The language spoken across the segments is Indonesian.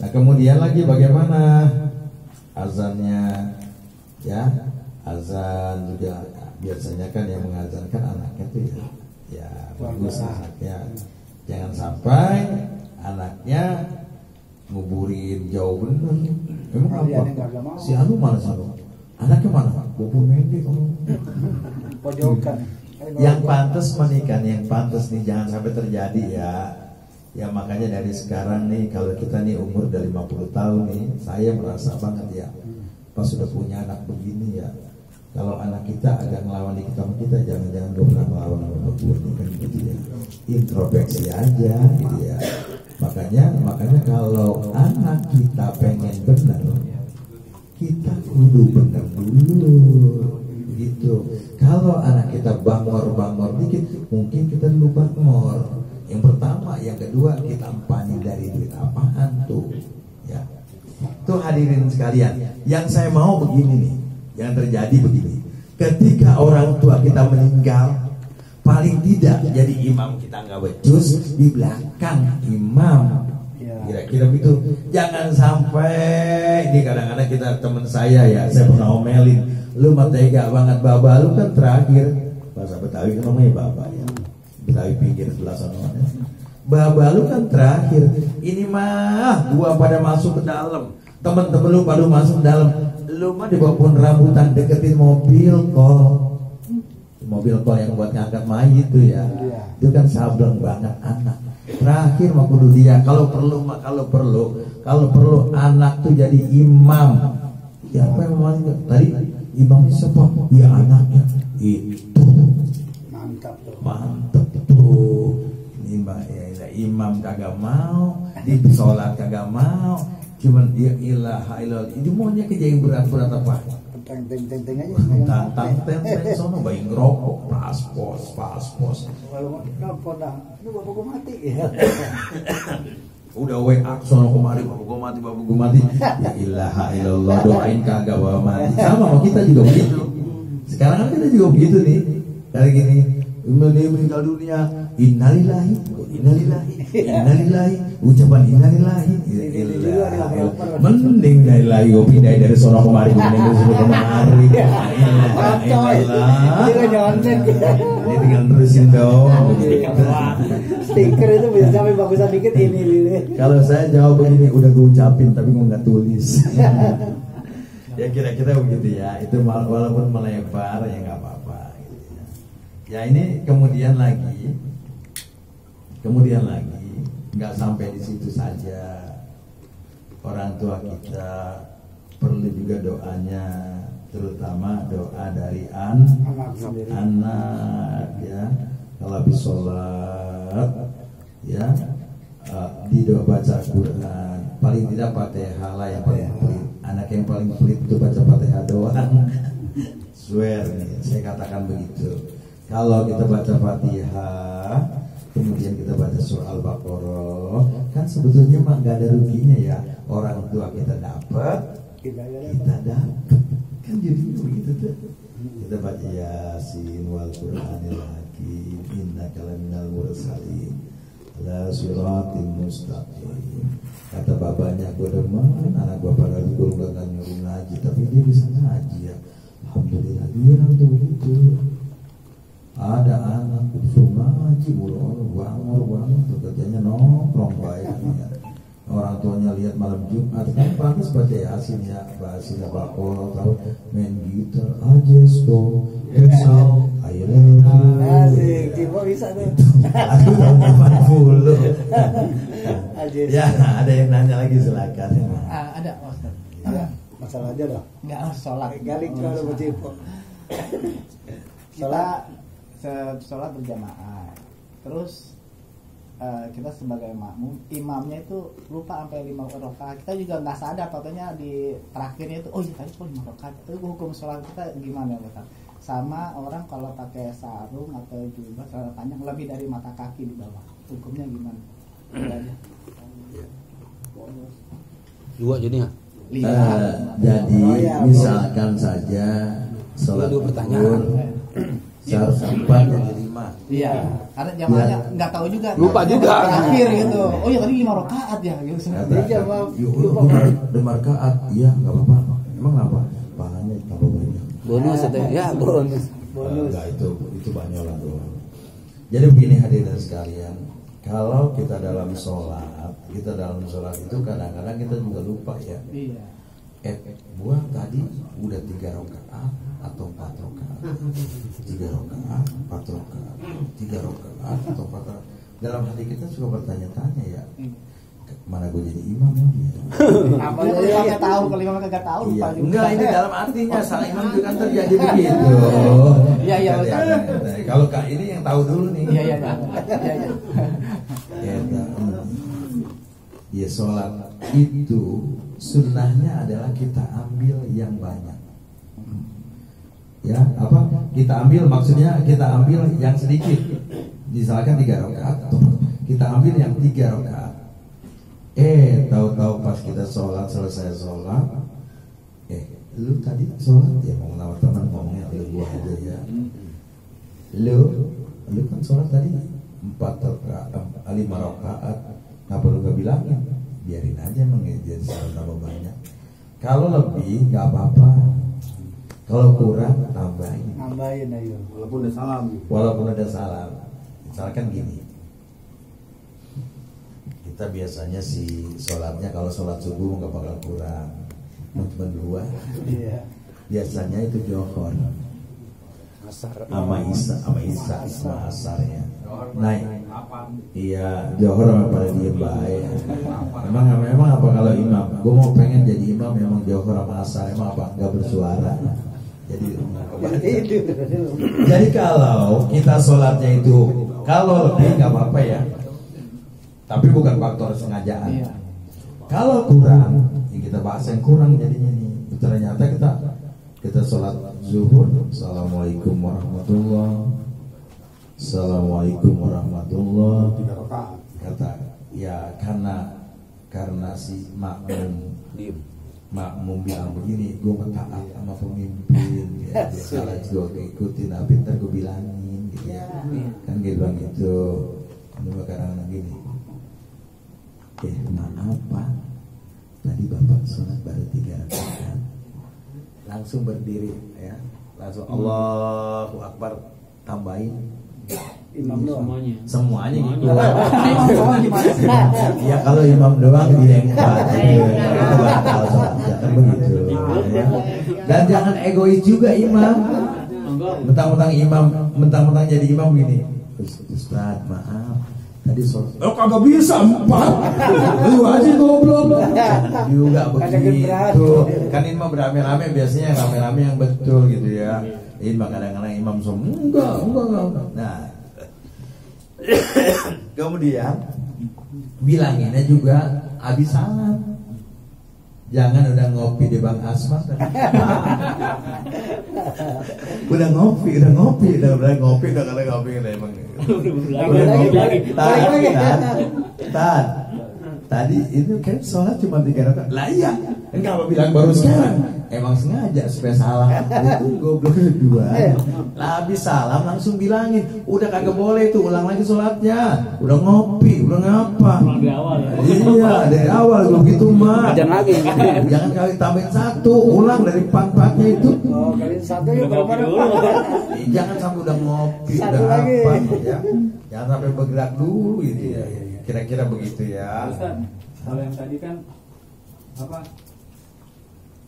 Nah kemudian lagi bagaimana azannya, ya azan juga biasanya kan yang mengazankan anaknya tuh ya bagus anaknya, jangan sampai anaknya nguburin jauh bener. Emang apa? Si Anu mana Anu? Anaknya mana? Bobo Mende kamu. Pojokan. Yang pantas menikah, yang pantas nih jangan sampai terjadi ya. Ya makanya dari sekarang nih kalau kita nih umur dari 50 tahun nih, saya merasa banget ya. Pas sudah punya anak begini ya. Kalau anak kita agak ngelawan di kita jangan-jangan gue pernah melawan sama gue kan gitu ya. Introspeksi aja gitu ya. Makanya kalau anak kita pengen benar, kita kudu benar dulu gitu. Kalau anak kita bangor dikit, mungkin kita dulu bangor. Yang pertama, yang kedua kita empani dari duit apaan tuh ya. Tuh hadirin sekalian, yang saya mau begini nih, yang terjadi begini. Ketika orang tua kita meninggal, paling tidak jadi imam kita nggak becus di belakang imam. Kira-kira begitu. Jangan sampai ini kadang-kadang kita teman saya ya, saya pernah omelin, lu mah tega banget baba lu kan terakhir. Bahasa Betawi kan namanya baba ya. Betawi pinggir sebelah sana. Baba lu kan terakhir. Ini mah gua pada masuk ke dalam. Temen-temen lu pada masuk ke dalam. Lu mah di bawah pohon rambutan deketin mobil kok. Mobil kok yang buat ngangkat mayit tuh ya. Itu kan sableng banget anak. Terakhir mah kudu dia. Kalau perlu anak tuh jadi imam. Ya apa yang mau tadi imam siapa? Ya anaknya. Itu mantap tuh. Ini mbak ya, imam kagak mau, di sholat kagak mau, cuman dia ilaha illallah. Itu maunya kerja yang berat-berat apa? Tenteng aja. Tenteng sono bayi ngerokok, paspos. Kalau ngerokok dah, ini bapak gue mati. Udah WA sono kemari, bapak gue mati. Ya ilaha illallah, doain kagak bawa mati. Sama kita juga begitu. Sekarang kan kita juga begitu nih. Kayak gini, meninggal dunia, innalillahi, ucapan innalillahi. Mending innalillahi, gue pindahin dari sono kemari, gue pindahin dari sono kemari. Ini tinggal terusin dong. Stiker itu bisa sampai bagusan dikit ini. Kalau saya jawab begini, udah gue ucapin tapi gue nggak tulis. Ya kira-kira begitu ya. Itu walaupun melebar ya nggak apa-apa. Ya ini kemudian lagi nggak sampai di situ saja. Orang tua kita perlu juga doanya, terutama doa dari anak ya. Kalau habis sholat ya di doa baca Quran, paling tidak Fatihah lah yang paling pelit. Anak yang paling pelit itu baca Fatihah doang. Swear nih, saya katakan begitu. Kalau kita baca Fatihah, kemudian kita baca surah Al-Baqarah, kan sebetulnya mah gak ada ruginya ya. Orang tua kita dapat, kita dapat. Kan jadi begitu tuh. Kita baca Yasin wal Qur'anil Hakim, innaka laminal mursalin ala siratim mustaqim. Kata bapaknya, gue demen anak bapak lagi gue gak nyuruh ngaji, tapi dia bisa ngaji ya. Alhamdulillah dia tuh begitu. Ada anak usul ngaji, bangor banget, kerjanya nongkrong bayarnya. Orang tuanya lihat malam Jumat kan pantas baca Yasin ya, bahasa Baqarah tahu, main gitar aja so, ayo asik, Cipo bisa tuh. Aku tahun 80. Ya, ada yang nanya lagi silakan. Ada Ustaz. Ada masalah aja dah. Enggak sholat. Galik kalau Cipo. Sholat berjamaah. Terus kita sebagai makmum, imamnya itu lupa sampai 5 rakaat. Kita juga nggak sadar, katanya di terakhirnya itu, oh iya tadi kok 5 rakaat. Itu hukum sholat kita gimana Ustaz? Sama orang kalau pakai sarung atau jubah celana panjang lebih dari mata kaki di bawah, hukumnya gimana? Dua jadinya. Jadi misalkan saja sholat zuhur seharusnya 4 jadi 5. Iya. karena jamaahnya Ya. nggak tahu juga. Lupa juga. Terakhir gitu. Oh ya tadi 5 rakaat ya gitu. Udah markaat, iya nggak apa-apa. Emang apa? Pahalanya tambah banyak. Bonus atau ya bonus. Enggak, itu banyak lah tuh. Jadi begini hadirin sekalian, kalau kita dalam sholat itu kadang-kadang kita juga lupa ya. Iya. Gua tadi udah 3 rakaat atau 4 rakaat, 3 rakaat, 4 rakaat, 3 rakaat atau 4 rakaat. Dalam hati kita suka bertanya-tanya ya, mana gue jadi imam ya? Apa ya nggak tahu, kalau imam nggak tahu Iya, lupa juga. enggak, ini dalam artinya salah imam juga kan terjadi begitu. Iya, iya, Kan, betul. ya. Kalau Kak ini yang tahu dulu nih. Iya. Ya, sholat itu sunnahnya adalah kita ambil yang banyak. Ya, apa? Kita ambil maksudnya kita ambil yang sedikit. Misalkan 3 rakaat, kita ambil yang 3 rakaat. Tahu-tahu pas kita selesai sholat, lu tadi sholat ya, mau nawar teman ngomongnya lu gua aja ya. Lu kan sholat tadi 4 rakaat, 5 rakaat, nggak perlu gue bilangin, biarin aja emang ya, jadi sholat tambah banyak. Kalau lebih nggak apa-apa, kalau kurang tambahin. Ayo. Walaupun ada salam, misalkan gini. Kita biasanya sholatnya kalau sholat subuh nggak bakal kurang, cuma 2. Iya. Biasanya itu johor, sama Isa sama asarnya. Naik. Iya, johor sama pada diem baik. Memang apa kalau imam? Gue mau pengen jadi imam, memang johor sama asar emang apa? Nggak bersuara. Jadi kalau kita sholatnya itu kalau lebih nggak apa-apa ya. Tapi bukan faktor sengajaan. Iya. Kalau kurang, ya kita bahas yang kurang jadinya nih. Ternyata kita sholat zuhur, assalamualaikum warahmatullah, assalamualaikum warahmatullah. Kata ya karena si makmum bilang begini, gue taat sama pemimpin. Ya, salah gue ikutin, tapi ntar gue bilangin, gitu ya. Kan dia bilang gitu. Cuma kadang-kadang gini. Maaf Pak, tadi Bapak sholat baru 3 rakaat. Langsung berdiri ya, langsung Allahu Akbar, tambahin Imam doang. semuanya gitu. Imam doang gimana? Ya kalau imam doang dilempar itu batal sholatnya kan begitu ya. Dan jangan egois juga imam. Mentang-mentang jadi imam gini. Ustaz maaf, tadi sholat kagak bisa 4. Lu aja goblok. Jangan juga begitu. Kan imam beramai-ramai, biasanya yang rame-rame yang betul gitu ya. Imam kadang-kadang imam enggak. Nah, kemudian bilanginnya juga habis salam. Jangan udah ngopi di Bang Asmat. udah ngopi, udah kalau ngopi udah emang. Tadi itu kan sholat cuma 3 rakaat. Lah iya, enggak mau bilang baru sekarang. Emang sengaja supaya salah. Itu goblok kedua. Lah habis salam langsung bilangin, udah kagak boleh tuh ulang lagi sholatnya. Udah ngopi, udah ngapa? Dari awal ya. Iya, dari awal begitu mah. Jangan lagi. Jangan kali tambahin 1, ulang dari 4-4-nya itu. Oh, kali 1 ya berapa? Jangan sampai udah ngopi, Satu udah lagi. apa ya. Jangan sampai bergerak dulu gitu ya. Kira-kira begitu ya. Ustaz, kalau yang tadi kan apa?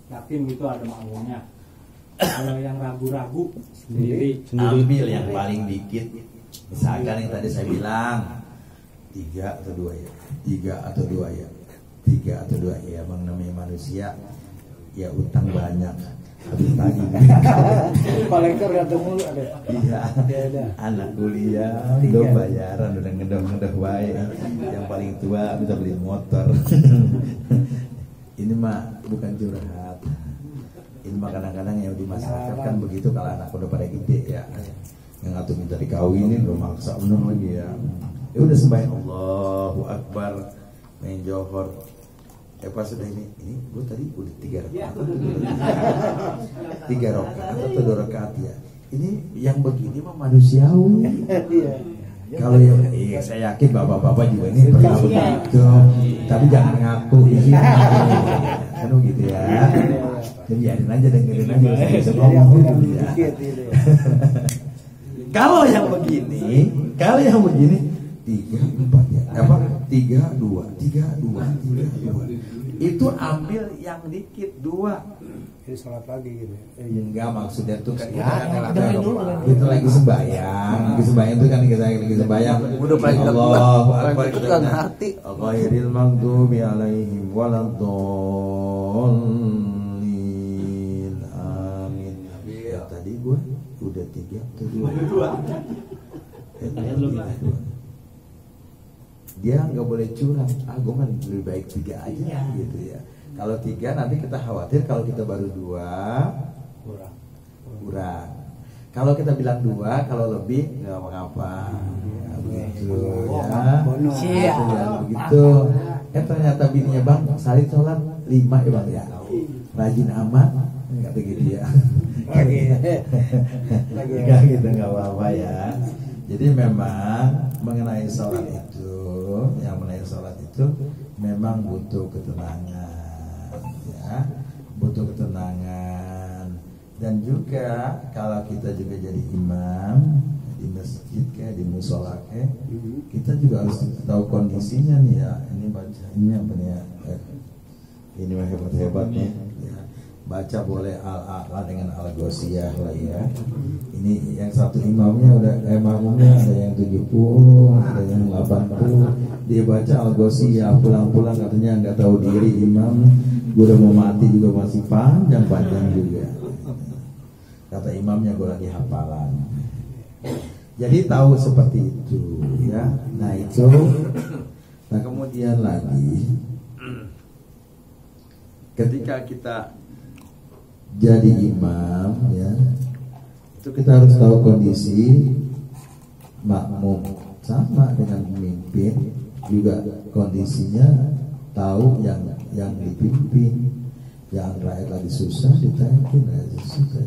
Yakin gitu ada makmumnya. Kalau yang ragu-ragu sendiri. Ambil yang paling dikit. Misalkan yang tadi saya bilang 3 atau 2 ya. 3 atau 2 ya. 3 atau 2 ya. Emang namanya manusia ya utang banyak. Habis tagih. Kolektor datang mulu ada. Iya. Anak kuliah udah bayaran, udah ngedong baik. Yang paling tua bisa beli motor. Ini mah bukan curhat. Ini mah kadang-kadang yang di masyarakat kan begitu, kalau anak udah pada gede ya. Yang atau minta dikawinin udah maksa bener lagi ya. Ya udah sembahyang Allahu Akbar, main johor. Pas sudah ini gue tadi udah 3 rakaat. 3 rakaat atau 2 rakaat ya. Ini yang begini mah manusiawi. Kalau yang iya saya yakin bapak-bapak juga ini pernah begitu. Tapi jangan ngaku ini. Kan gitu ya. Jadi biarin aja dengerin aja bisa ngomong gitu ya. Kalau yang begini 3-4 ya. Apa? 3-2. Itu ambil yang dikit 2. Jadi sholat lagi gitu. Enggak, maksudnya tuh kan Ya, kita lagi sembahyang itu kan kita lagi sembahyang. Udah paling Allahu Akbar. itu kan hati. Ghairil maghdubi alaihim waladdallin. Amin. Ya tadi gua udah 3 atau 2. Dia nggak boleh curang. Gua kan lebih baik 3 aja gitu ya. Kalau 3 nanti kita khawatir kalau kita baru 2 kurang. Kalau kita bilang 2, kalau lebih nggak apa-apa. Ya, begitu ya. Begitu. Ternyata bininya bang salih sholat 5 ya bang ya. Rajin amat, nggak begitu ya. Nggak gitu nggak apa-apa ya. Jadi memang mengenai sholat itu, memang butuh ketenangan. Ya, butuh ketenangan. Dan juga kalau kita juga jadi imam di masjid kayak di musola kayak, kita juga harus tahu kondisinya nih ya. Ini baca ini apa nih ya? Ini mah hebat nih. Ya. Baca boleh al-a'la dengan al-ghosiyah lah ya. Ini yang satu imamnya imamnya ada yang 70, ada yang 80. Dia baca al-ghosiyah pulang-pulang katanya nggak tahu diri imam. Gue udah mau mati juga masih panjang juga. Kata imamnya gue lagi hafalan. Jadi tahu seperti itu ya. Nah itu. Nah kemudian lagi ketika kita jadi imam ya, itu kita harus tahu kondisi makmum sama dengan pemimpin juga kondisinya, tahu yang dipimpin. Jangan rakyat lagi susah ditaikin aja susah.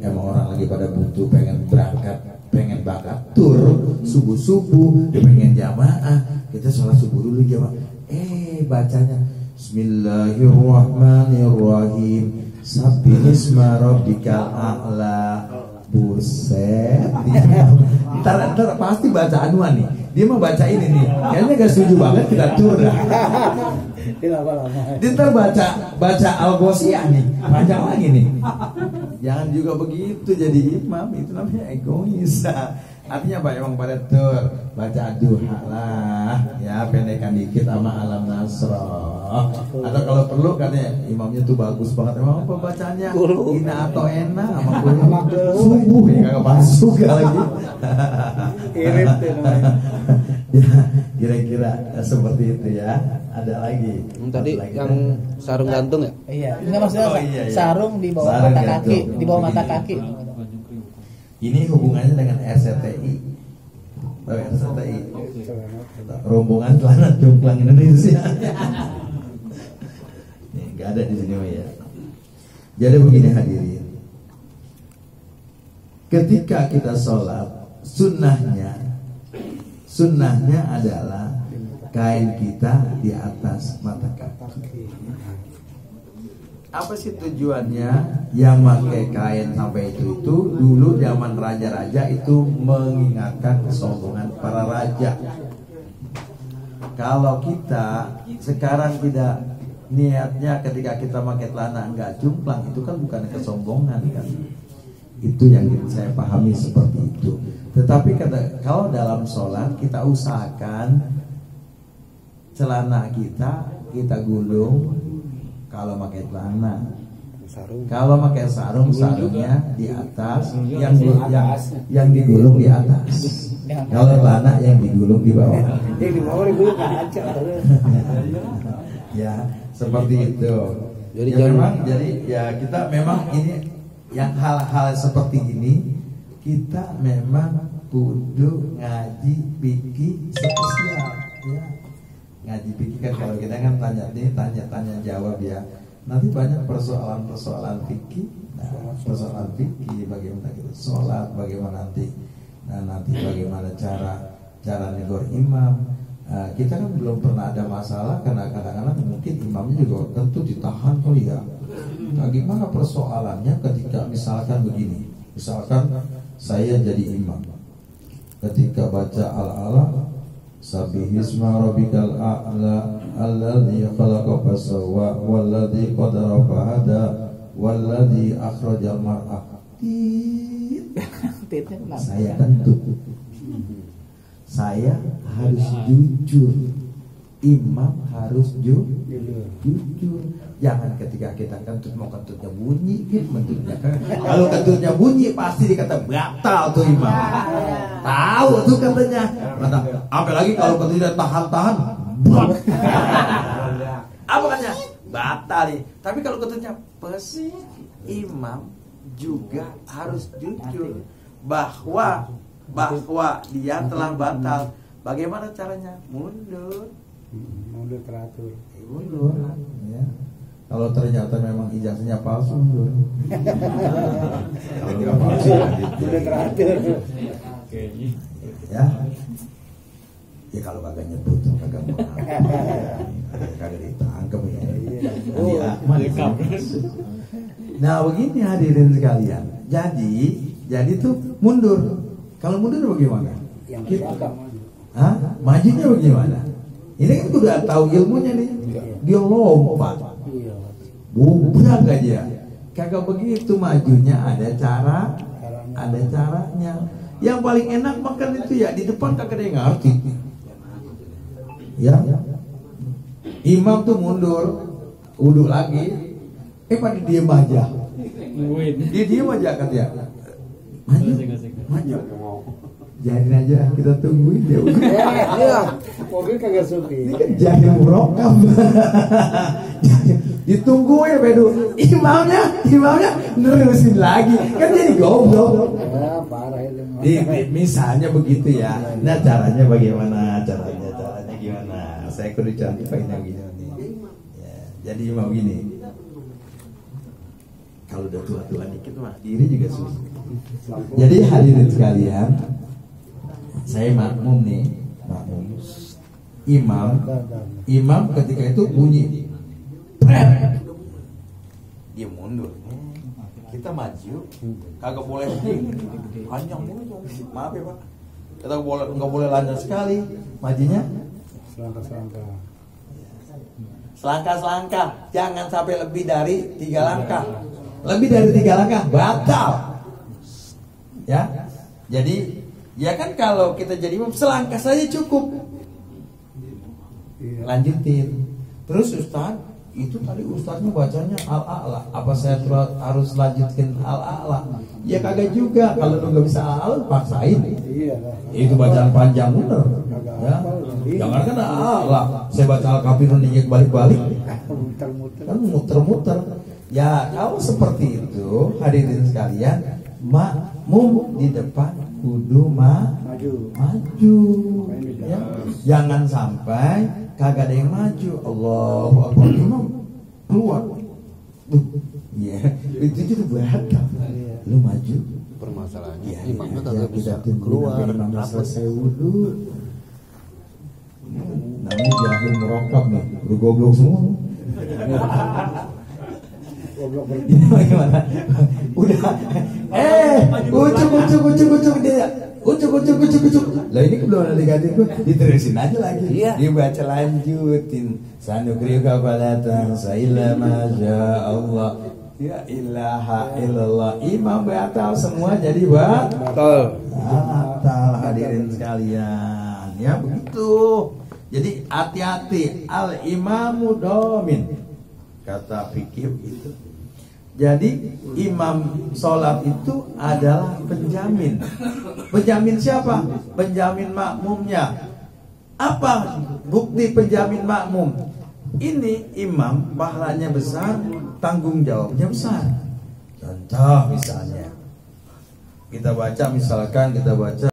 Emang orang lagi pada butuh, pengen berangkat, pengen bakat tur subuh dia pengen jamaah, kita sholat subuh dulu jamaah. Bacanya Bismillahirrahmanirrahim. Sabbihisma rabbikal a'la. Buset. Ntar pasti baca anuan nih. Dia mau baca ini nih. Kayaknya gak setuju banget kita tur dah. Dia ntar baca al-ghosiyah nih. Panjang lagi nih. Jangan juga begitu jadi imam. Itu namanya egois. Artinya apa? Emang pada tur baca duha lah ya, pendekkan dikit sama alam nasroh. Atau kalau perlu katanya imamnya tuh bagus banget, emang apa bacaannya ina atau enak sama subuh ya kagak masuk lagi. Irit namanya. Ya, kira-kira seperti itu ya. Ada lagi Tadi yang sarung gantung ya? Iya, enggak maksudnya iya. sarung di bawah Sarung mata gantung. kaki, di bawah mata kaki. Ini hubungannya dengan RCTI. Tahu RCTI? Rombongan celana jomplang Indonesia. Nih, nggak ada di sini ya. Jadi begini hadirin. Ketika kita sholat, sunnahnya adalah kain kita di atas mata kaki. Apa sih tujuannya yang pakai kain sampai itu dulu zaman raja-raja itu mengingatkan kesombongan para raja. Kalau kita sekarang tidak, niatnya ketika kita pakai celana enggak jomplang, itu kan bukan kesombongan kan. Itu yang saya pahami seperti itu. Tetapi kalau dalam sholat kita usahakan celana kita gulung. Kalau pakai celana, kalau pakai sarungnya di atas, yang digulung di atas. Kalau celana yang digulung di bawah. Ya, seperti itu. Jadi kita memang ini yang hal-hal seperti ini kita memang kudu ngaji fikih spesial ya. Ngaji fikih kan kalau kita kan tanya jawab ya. Nanti banyak persoalan fikih. Nah, persoalan fikih bagaimana kita sholat, bagaimana nanti Nah, nanti bagaimana cara negor imam. Kita kan belum pernah ada masalah karena kadang-kadang mungkin imamnya juga tentu ditahan kali ya. Nah, gimana persoalannya ketika misalkan begini, misalkan saya jadi imam, ketika baca al-ala, sabbihisma rabbikal a'la alladzi khalaqa fasawwa walladzi qadara fahada walladzi akhrajal mar'a. Saya tentu saya harus jujur, imam harus jujur. Jangan ketika kita kentut mau kentutnya bunyi, kentutnya kan. Kalau kentutnya bunyi pasti dikata batal tuh imam. Tahu tuh katanya. Apalagi kalau kentutnya tahan-tahan, apa katanya? Batal nih. Tapi kalau kentutnya bersih, imam juga harus jujur bahwa dia telah batal. Bagaimana caranya? Mundur teratur. Mundur ya. Kalau ternyata memang ijazahnya palsu, mundur. Kalau nggak palsu Mundur teratur. ya. Ya kalau kagak nyebut, kagak mau. Kagak ditangkap ya. Nah begini hadirin sekalian. Jadi tuh mundur. Kalau mundur bagaimana? Yang belakang maju. Hah? Majunya bagaimana? Ini kan udah tahu ilmunya nih. Dia lompat. Iya. Bubrak aja. Kagak begitu majunya, ada caranya. Yang paling enak makan itu ya di depan kagak ada yang ngerti. Ya. Imam tuh mundur, wudhu lagi. Pada diem aja. Dia diem aja kan ya. Maju. Jadi aja kita tungguin dia. Iya. Mobil kagak suki. Ini kan jahil murokam. Ditunggu ya Bedu. Imamnya nerusin lagi. Kan jadi goblok. Ya, parah itu. Misalnya begitu ya. Nah caranya bagaimana? Caranya gimana? Saya kudu contohnya begini. Ya, jadi imam gini. Kalau udah tua-tua dikit mah diri juga susah. Jadi hadirin sekalian, saya makmum nih, imam ketika itu bunyi, dia mundur, kita maju, kagak boleh panjang mulu, maaf ya Pak, kita nggak boleh lanjut sekali, majunya selangkah, jangan sampai lebih dari 3 langkah, batal, ya, jadi ya kan kalau kita jadi imam selangkah saja cukup. Lanjutin. Terus Ustaz, itu tadi Ustaznya bacanya al-a'la. Apa saya harus lanjutkan al-a'la? Ya kagak juga. Kalau lu gak bisa al-a'la paksain. Itu bacaan panjang bener. Ya. Jangan kan al-a'la. Saya baca al-kafirun ini balik-balik. Kan muter-muter. Ya kalau seperti itu hadirin sekalian, makmum di depan kudu maju. Ya. Jangan sampai kagak ada yang maju. Allahu Akbar, imam keluar. Ya, itu juga batal. Lu maju. Permasalahannya Ya, imamnya kagak bisa kita keluar. imam selesai wudu. Namanya jahil merokap nih, udah goblok semua. Gimana? Udah. Ucuk dia. Ucuk. Lah ini belum ada diganti gue, diterusin aja lagi. Dia baca lanjutin. Sanukriuka falatan saila masya Allah. Ya ilaha illallah. Imam batal semua jadi batal. Hadirin sekalian. Ya begitu. Jadi hati-hati, al imamu domin. Kata fikih itu. Jadi imam sholat itu adalah penjamin. Penjamin siapa? Penjamin makmumnya. Apa bukti penjamin makmum? Ini imam pahalanya besar, tanggung jawabnya besar. Contoh misalnya, kita baca